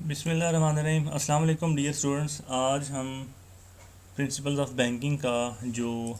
بسم اللہ الرحمن الرحیم۔ السلام علیکم ڈیئر اسٹوڈنٹس، آج ہم پرنسپلز آف بینکنگ کا جو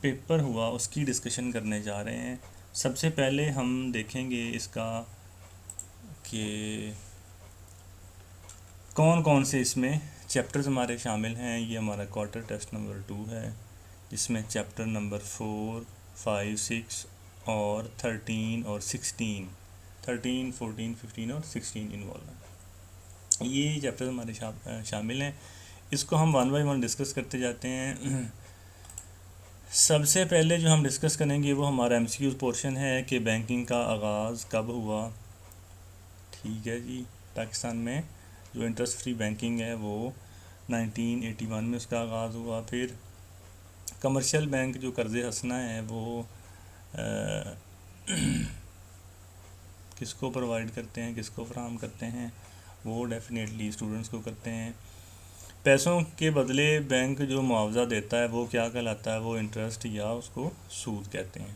پیپر ہوا اس کی ڈسکشن کرنے جا رہے ہیں۔ سب سے پہلے ہم دیکھیں گے اس کا کہ کون کون سے اس میں چیپٹرز ہمارے شامل ہیں۔ یہ ہمارا کوارٹر ٹیسٹ نمبر 2 ہے، جس میں چیپٹر نمبر 4، 5، 6 اور 13 اور 16، 13، 14، 15 اور 16 انوالو ہیں۔ یہ چیپٹر ہمارے شامل ہیں، اس کو ہم ون بائی ون ڈسکس کرتے جاتے ہیں۔ سب سے پہلے جو ہم ڈسکس کریں گے وہ ہمارا ایم سی کیو پورشن ہے کہ بینکنگ کا آغاز کب ہوا۔ ٹھیک ہے جی، پاکستان میں جو انٹرسٹ فری بینکنگ ہے وہ 1981 میں اس کا آغاز ہوا۔ پھر کمرشل بینک جو قرض حسنہ ہے وہ کس کو پرووائڈ کرتے ہیں، کس کو فراہم کرتے ہیں؟ وہ ڈیفینیٹلی اسٹوڈنٹس کو کرتے ہیں۔ پیسوں کے بدلے بینک جو معاوضہ دیتا ہے وہ کیا کہلاتا ہے؟ وہ انٹرسٹ یا اس کو سود کہتے ہیں۔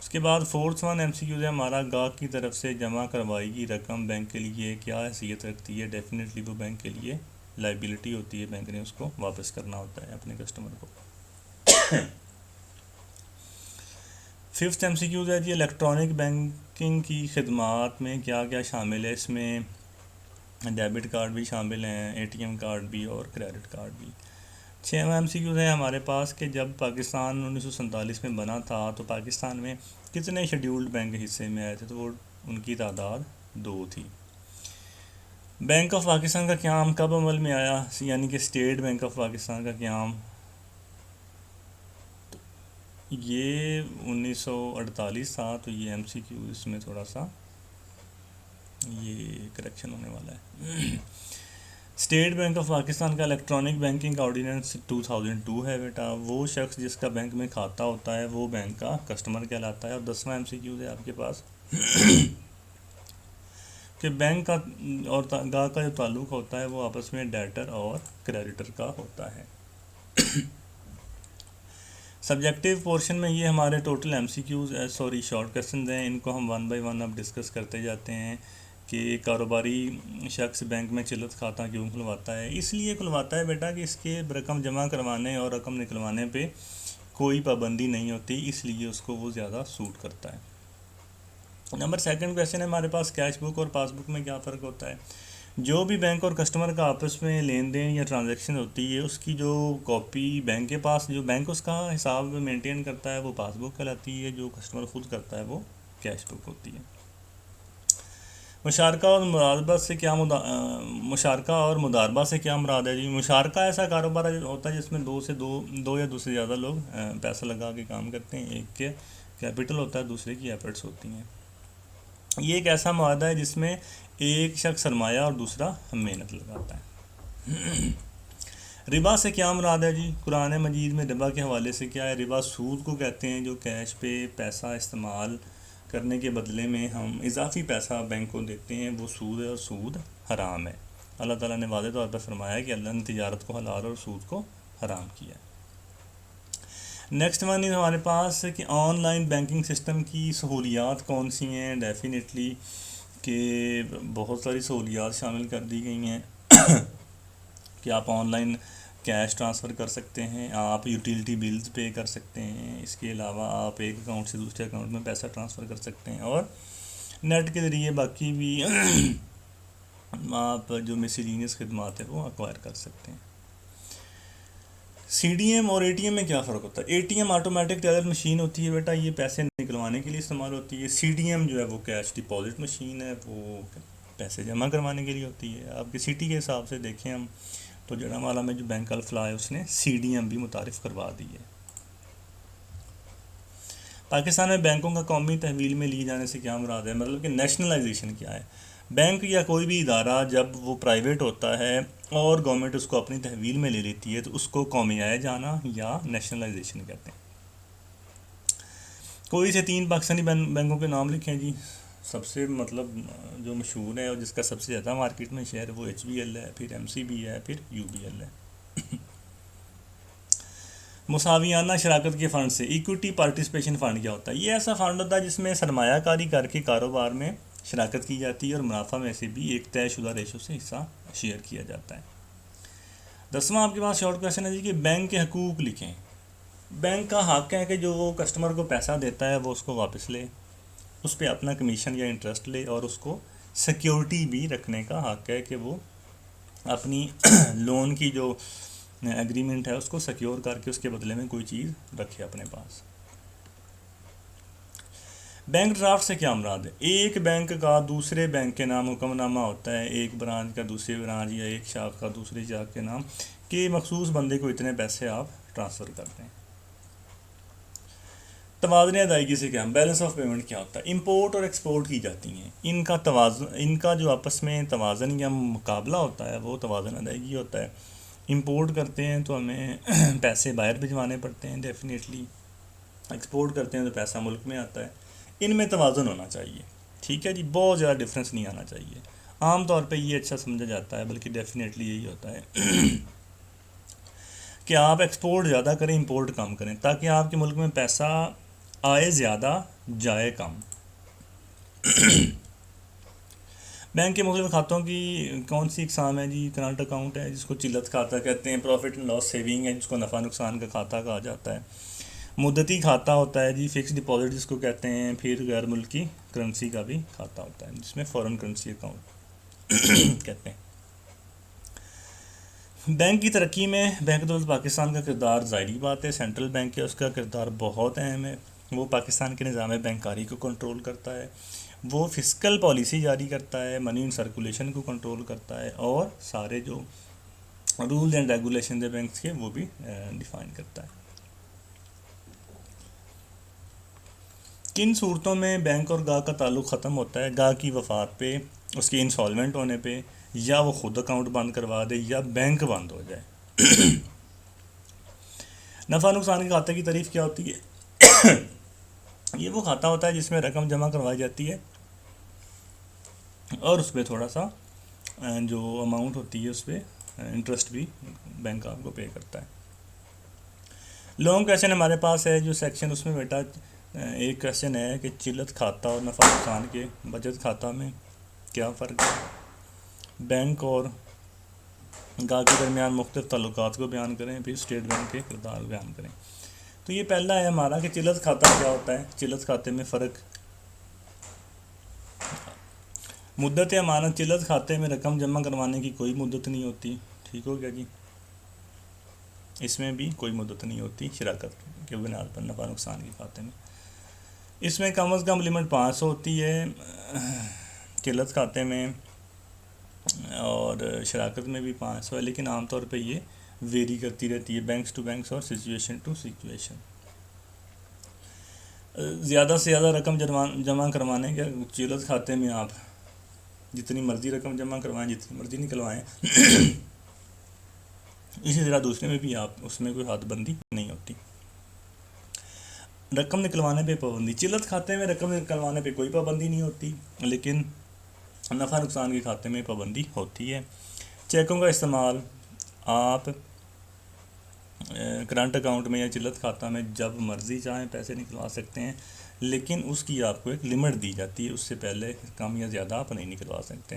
اس کے بعد fourth one M C Qs ہے ہمارا، گاہک کی طرف سے جمع کروائی گئی رقم بینک کے لیے کیا حیثیت رکھتی ہے؟ ڈیفینیٹلی وہ بینک کے لیے لائبلٹی ہوتی ہے، بینک نے اس کو واپس کرنا ہوتا ہے اپنے کسٹمر کو۔ ففتھ ایم سی کیوز ہے جی، الیکٹرانک بینکنگ کی خدمات میں کیا کیا شامل ہے؟ اس میں ڈیبٹ کارڈ بھی شامل ہیں، اے ٹی ایم کارڈ بھی اور کریڈٹ کارڈ بھی۔ 6واں ایم سی کیوز ہے ہمارے پاس کہ جب پاکستان 1947 میں بنا تھا تو پاکستان میں کتنے شیڈیولڈ بینک حصے میں آئے تھے؟ تو وہ ان کی تعداد 2 تھی۔ بینک آف پاکستان کا قیام کب عمل میں آیا؟ یعنی کہ اسٹیٹ بینک آف پاکستان کا قیام یہ 1948 تھا۔ تو یہ ایم سی کیو اس میں تھوڑا سا یہ کریکشن ہونے والا ہے۔ اسٹیٹ بینک آف پاکستان کا الیکٹرانک بینکنگ آرڈیننس 2002 ہے بیٹا۔ وہ شخص جس کا بینک میں کھاتا ہوتا ہے وہ بینک کا کسٹمر کہلاتا ہے۔ اور 10واں ایم سی کیو ہے آپ کے پاس کہ بینک کا اور گاہک کا جو تعلق ہوتا ہے وہ آپس میں ڈیٹر اور کریڈیٹر کا ہوتا ہے۔ سبجیکٹیو پورشن میں یہ ہمارے total M C Qs short questions ہیں، ان کو ہم ون بائی ون اب ڈسکس کرتے جاتے ہیں کہ کاروباری شخص بینک میں چلت کھاتہ کیوں کھلواتا ہے؟ اس لیے کھلواتا ہے بیٹا کہ اس کے رقم جمع کروانے اور رقم نکلوانے پہ کوئی پابندی نہیں ہوتی، اس لیے اس کو وہ زیادہ سوٹ کرتا ہے۔ نمبر سیکنڈ کویسچن ہے ہمارے پاس، کیش بک اور پاس بک میں کیا فرق ہوتا ہے؟ جو بھی بینک اور کسٹمر کا آپس میں لین دین یا ٹرانزیکشن ہوتی ہے اس کی جو کاپی بینک کے پاس، جو بینک اس کا حساب مینٹین کرتا ہے وہ پاس بک کہلاتی ہے، جو کسٹمر خود کرتا ہے وہ کیش بک ہوتی ہے۔ مشارکہ اور مراقبت سے کیا مشارکہ اور مداربہ سے کیا مراد ہے جی؟ مشارکہ ایسا کاروبار ہوتا ہے جس میں دو یا دو سے زیادہ لوگ پیسہ لگا کے کام کرتے ہیں۔ ایک کے کیپٹل ہوتا ہے، دوسرے کی ایفرٹس ہوتی ہیں۔ یہ ایک ایسا معاہدہ ہے جس میں ایک شخص سرمایہ اور دوسرا محنت لگاتا ہے۔ ربا سے کیا مراد ہے جی؟ قرآن مجید میں ربا کے حوالے سے کیا ہے؟ ربا سود کو کہتے ہیں، جو کیش پہ پیسہ استعمال کرنے کے بدلے میں ہم اضافی پیسہ بینک کو دیتے ہیں، وہ سود ہے اور سود حرام ہے۔ اللہ تعالیٰ نے واضح طور پر فرمایا کہ اللہ نے تجارت کو حلال اور سود کو حرام کیا ہے۔ نیکسٹ ون ہے ہمارے پاس کہ آن لائن بینکنگ سسٹم کی سہولیات کون سی ہیں؟ ڈیفینیٹلی کہ بہت ساری سہولیات شامل کر دی گئی ہیں کہ آپ آن لائن کیش ٹرانسفر کر سکتے ہیں، آپ یوٹیلیٹی بلز پے کر سکتے ہیں، اس کے علاوہ آپ ایک اکاؤنٹ سے دوسرے اکاؤنٹ میں پیسہ ٹرانسفر کر سکتے ہیں، اور نیٹ کے ذریعے باقی بھی آپ جو مسیلینیس خدمات ہیں وہ ایکوائر کر سکتے ہیں۔ سی ڈی ایم اور اے ٹی ایم میں کیا فرق ہوتا ہے؟ A T M automatic teller machine ہوتی ہے بیٹا، یہ پیسے نکلوانے کے لیے استعمال ہوتی ہے۔ سی ڈی ایم جو ہے وہ کیش ڈپازٹ مشین ہے، وہ پیسے جمع کروانے کے لیے ہوتی ہے۔ آپ کی سٹی کے حساب سے دیکھیں ہم تو جڑامالہ میں جو بینک الفلاح ہے اس نے سی ڈی ایم بھی متعارف کروا دی ہے۔ پاکستان میں بینکوں کا قومی تحویل میں لیے جانے سے کیا مراد ہے؟ مطلب کہ نیشنلائزیشن کیا ہے؟ بینک یا کوئی بھی ادارہ جب وہ پرائیویٹ ہوتا ہے اور گورنمنٹ اس کو اپنی تحویل میں لے لیتی ہے تو اس کو قومیائی جانا یا نیشنلائزیشن کہتے ہیں۔ کوئی سے 3 پاکستانی بینکوں کے نام لکھیں جی۔ سب سے مطلب جو مشہور ہے اور جس کا سب سے زیادہ مارکیٹ میں شیئر ہے وہ ایچ بی ایل ہے، پھر ایم سی بی ہے، پھر یو بی ایل ہے۔ مساویانہ شراکت کے فنڈ سے ایکوٹی پارٹیسپیشن فنڈ کیا ہوتا ہے؟ یہ ایسا فنڈ ہوتا ہے جس میں سرمایہ کاری کر کے کاروبار میں شراکت کی جاتی ہے اور منافع میں سے بھی ایک طے شدہ ریشو سے حصہ شیئر کیا جاتا ہے۔ 10واں آپ کے پاس شارٹ کویشچن ہے جی کہ بینک کے حقوق لکھیں۔ بینک کا حق ہے کہ جو وہ کسٹمر کو پیسہ دیتا ہے وہ اس کو واپس لے، اس پہ اپنا کمیشن یا انٹرسٹ لے، اور اس کو سیکیورٹی بھی رکھنے کا حق ہے کہ وہ اپنی لون کی جو ایگریمنٹ ہے اس کو سیکیور کر کے اس کے بدلے میں کوئی چیز رکھے اپنے پاس۔ بینک ڈرافٹ سے کیا مراد ہے؟ ایک بینک کا دوسرے بینک کے نام حکم نامہ ہوتا ہے، ایک برانچ کا دوسری برانچ یا ایک شاخ کا دوسری شاخ کے نام، کہ مخصوص بندے کو اتنے پیسے آپ ٹرانسفر کرتے ہیں۔ توازن ادائیگی سے کیا، بیلنس آف پیمنٹ کیا ہوتا ہے؟ امپورٹ اور ایکسپورٹ کی جاتی ہیں، ان کا جو آپس میں توازن یا مقابلہ ہوتا ہے وہ توازن ادائیگی ہوتا ہے۔ امپورٹ کرتے ہیں تو ہمیں پیسے باہر بھجوانے پڑتے ہیں ڈیفینیٹلی، ایکسپورٹ کرتے ہیں تو پیسہ ملک میں آتا ہے، ان میں توازن ہونا چاہیے، ٹھیک ہے جی، بہت زیادہ ڈفرینس نہیں آنا چاہیے۔ عام طور پہ یہ اچھا سمجھا جاتا ہے، بلکہ ڈیفینیٹلی یہی ہوتا ہے کہ آپ ایکسپورٹ زیادہ کریں، امپورٹ کم کریں، تاکہ آپ کے ملک میں پیسہ آئے زیادہ جائے کم۔ بینک کے مختلف کھاتوں کی کون سی اقسام ہے جی؟ کرنٹ اکاؤنٹ ہے جس کو چلت کھاتہ کہتے ہیں، پروفٹ اینڈ لاس سیونگ ہے جس کو نفع نقصان کا کھاتہ کہا جاتا ہے، مدتی کھاتہ ہوتا ہے جی، فکس ڈپازٹ جس کو کہتے ہیں، پھر غیر ملکی کرنسی کا بھی کھاتہ ہوتا ہے جس میں فورن کرنسی اکاؤنٹ کہتے ہیں۔ بینک کی ترقی میں بینک دولت پاکستان کا کردار ظاہری بات ہے، سینٹرل بینک ہے، اس کا کردار بہت اہم ہے، وہ پاکستان کے نظام بینکاری کو کنٹرول کرتا ہے، وہ فسکل پالیسی جاری کرتا ہے، منی ان سرکولیشن کو کنٹرول کرتا ہے، اور سارے جو رولز اینڈ ریگولیشن ہے بینکس کے وہ بھی ڈیفائن کرتا ہے۔ کن صورتوں میں بینک اور گاہک کا تعلق ختم ہوتا ہے؟ گاہک کی وفات پہ، اس کے انسالوینٹ ہونے پہ، یا وہ خود اکاؤنٹ بند کروا دے، یا بینک بند ہو جائے۔ نفع نقصان کے کھاتے کی تعریف کیا ہوتی ہے؟ یہ وہ کھاتا ہوتا ہے جس میں رقم جمع کروائی جاتی ہے اور اس پہ تھوڑا سا جو اماؤنٹ ہوتی ہے اس پہ انٹرسٹ بھی بینک آپ کو پے کرتا ہے۔ لانگ کویشچن ہمارے پاس ہے جو سیکشن، اس میں بیٹا ایک کویشچن ہے کہ چلت کھاتہ اور نفع نقصان کے بچت کھاتہ میں کیا فرق ہے؟ بینک اور گاہک کے درمیان مختلف تعلقات کو بیان کریں، پھر اسٹیٹ بینک کے کردار کو بیان کریں۔ تو یہ پہلا ہے ہمارا کہ چلت کھاتہ کیا ہوتا ہے۔ چلت کھاتے میں فرق، مدت امانت، چلت کھاتے میں رقم جمع کروانے کی کوئی مدت نہیں ہوتی، ٹھیک ہو گیا جی، اس میں بھی کوئی مدت نہیں ہوتی شراکت کے بنیاد پر نفع نقصان کے کھاتے میں۔ اس میں کم از کم لمٹ 500 ہوتی ہے چلت کھاتے میں، اور شراکت میں بھی 500 ہے، لیکن عام طور پہ یہ ویری کرتی رہتی ہے بینکس ٹو بینکس اور سچویشن ٹو سچویشن۔ زیادہ سے زیادہ رقم جمع کروانے کے چلت کھاتے میں آپ جتنی مرضی رقم جمع کروائیں، جتنی مرضی نکلوائیں، اسی طرح دوسرے میں بھی آپ اس میں کوئی حد بندی نہیں ہوتی۔ رقم نکلوانے پہ پابندی، چلت کھاتے میں رقم نکلوانے پہ کوئی پابندی نہیں ہوتی، لیکن نفع نقصان کے کھاتے میں پابندی ہوتی ہے۔ چیکوں کا استعمال آپ کرنٹ اکاؤنٹ میں یا چلت کھاتہ میں جب مرضی چاہیں پیسے نکلوا سکتے ہیں، لیکن اس کی آپ کو ایک لمٹ دی جاتی ہے، اس سے پہلے کم یا زیادہ آپ نہیں نکلوا سکتے۔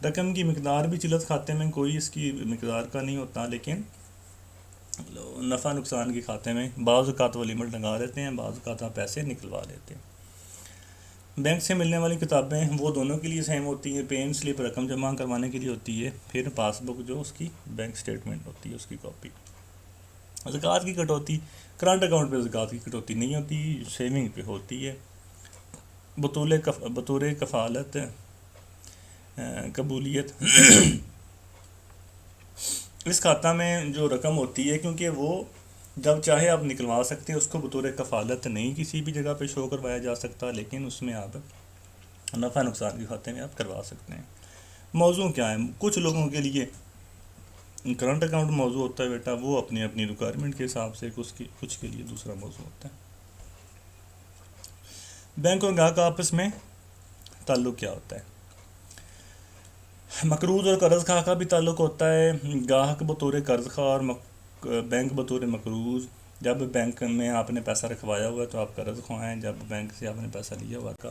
رقم کی مقدار بھی چلت کھاتے میں کوئی اس کی مقدار کا نہیں ہوتا، لیکن نفع نقصان کے کھاتے میں بعض اوقات وہ لمٹ لگا دیتے ہیں، بعض اوقات آپ پیسے نکلوا لیتے ہیں۔ بینک سے ملنے والی کتابیں وہ دونوں کے لیے سیم ہوتی ہیں، پے سلپ رقم جمع کروانے کے لیے ہوتی ہے، پھر پاس بک جو اس کی بینک سٹیٹمنٹ ہوتی ہے اس کی کاپی۔ زکوٰۃ کی کٹوتی، کرنٹ اکاؤنٹ پہ زکوٰۃ کی کٹوتی نہیں ہوتی، سیونگ پہ ہوتی ہے۔ بطور کفالت قبولیت، اس کھاتہ میں جو رقم ہوتی ہے کیونکہ وہ جب چاہے آپ نکلوا سکتے ہیں، اس کو بطور کفالت نہیں کسی بھی جگہ پہ شو کروایا جا سکتا، لیکن اس میں آپ نفع نقصان کے کھاتے میں آپ کروا سکتے ہیں۔ موضوع کیا ہے؟ کچھ لوگوں کے لیے کرنٹ اکاؤنٹ موضوع ہوتا ہے بیٹا، وہ اپنی ریکوائرمنٹ کے حساب سے، کچھ کے لیے دوسرا موضوع ہوتا ہے۔ بینک اور گاہک آپس میں تعلق کیا ہوتا ہے؟ مقروض اور قرض خواہ کا بھی تعلق ہوتا ہے، گاہک بطور قرض خواہ اور بینک بطور مقروض۔ جب بینک میں آپ نے پیسہ رکھوایا ہوا ہے تو آپ قرض خواہ ہیں، جب بینک سے آپ نے پیسہ لیا ہوا کا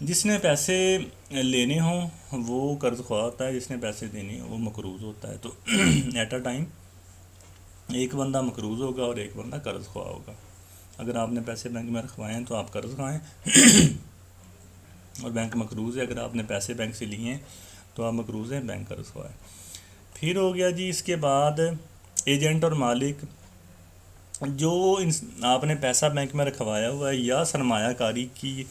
جس نے پیسے لینے ہوں وہ قرض خواہ ہوتا ہے، جس نے پیسے دینے ہوں وہ مقروض ہوتا ہے. تو ایٹ اے ٹائم ایک بندہ مقروض ہوگا اور ایک بندہ قرض خواہ ہوگا. اگر آپ نے پیسے بینک میں رکھوائے ہیں تو آپ قرض خواہ ہیں، اور بینک مقروض ہے. اگر آپ نے پیسے بینک سے لیے ہیں تو آپ مقروض ہیں، بینک قرض خواہ ہے. پھر ہو گیا جی اس کے بعد ایجنٹ اور مالک. جو آپ نے پیسہ بینک میں رکھوایا ہوا ہے یا سرمایہ کاری کی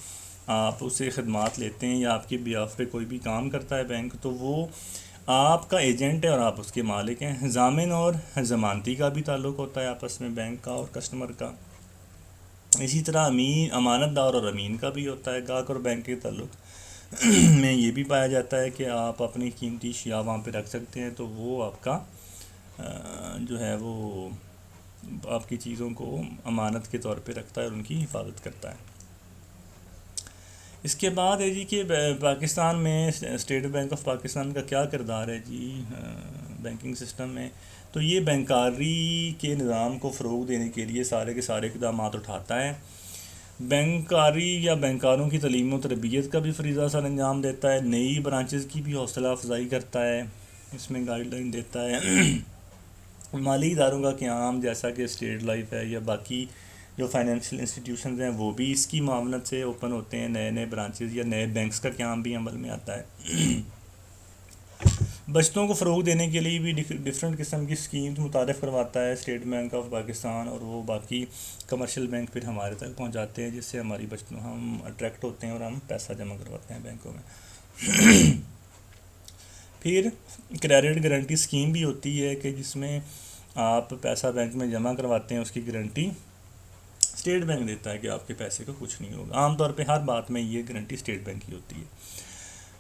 آپ اسے خدمات لیتے ہیں یا آپ کی بیاف پہ کوئی بھی کام کرتا ہے بینک، تو وہ آپ کا ایجنٹ ہے اور آپ اس کے مالک ہیں. ضامن اور ضمانتی کا بھی تعلق ہوتا ہے آپس میں بینک کا اور کسٹمر کا. اسی طرح امانت دار اور امین کا بھی ہوتا ہے. گاہک اور بینک کے تعلق میں یہ بھی پایا جاتا ہے کہ آپ اپنی قیمتی اشیاء وہاں پہ رکھ سکتے ہیں تو وہ آپ کا جو ہے وہ آپ کی چیزوں کو امانت کے طور پہ رکھتا ہے اور ان کی حفاظت کرتا ہے. اس کے بعد ہے جی کہ پاکستان میں اسٹیٹ بینک آف پاکستان کا کیا کردار ہے جی بینکنگ سسٹم میں. تو یہ بینکاری کے نظام کو فروغ دینے کے لیے سارے کے سارے اقدامات اٹھاتا ہے. بینکاری یا بینکاروں کی تعلیم و تربیت کا بھی فریضہ سر انجام دیتا ہے. نئی برانچز کی بھی حوصلہ افزائی کرتا ہے، اس میں گائیڈ لائن دیتا ہے. مالی اداروں کا قیام جیسا کہ اسٹیٹ لائف ہے یا باقی جو فائنینشیل انسٹیٹیوشنز ہیں وہ بھی اس کی معاونت سے اوپن ہوتے ہیں. نئے نئے برانچز یا نئے بینکس کا قیام بھی عمل میں آتا ہے. بچتوں کو فروغ دینے کے لیے بھی ڈفرینٹ قسم کی اسکیمز متعارف کرواتا ہے اسٹیٹ بینک آف پاکستان، اور وہ باقی کمرشل بینک پھر ہمارے تک پہنچاتے ہیں، جس سے ہماری بچتوں ہم اٹریکٹ ہوتے ہیں اور ہم پیسہ جمع کرواتے ہیں بینکوں میں. پھر کریڈٹ گارنٹی اسکیم بھی ہوتی ہے کہ جس میں آپ پیسہ بینک میں جمع کرواتے ہیں، اس کی گارنٹی اسٹیٹ بینک دیتا ہے کہ آپ کے پیسے کو کچھ نہیں ہوگا. عام طور پہ ہر بات میں یہ گارنٹی اسٹیٹ بینک کی ہوتی ہے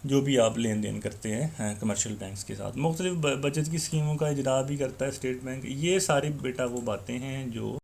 جو بھی آپ لین دین کرتے ہیں کمرشل بینکس کے ساتھ. مختلف بچت کی اسکیموں کا اجرا بھی کرتا ہے اسٹیٹ بینک. یہ ساری بیٹا وہ باتیں ہیں جو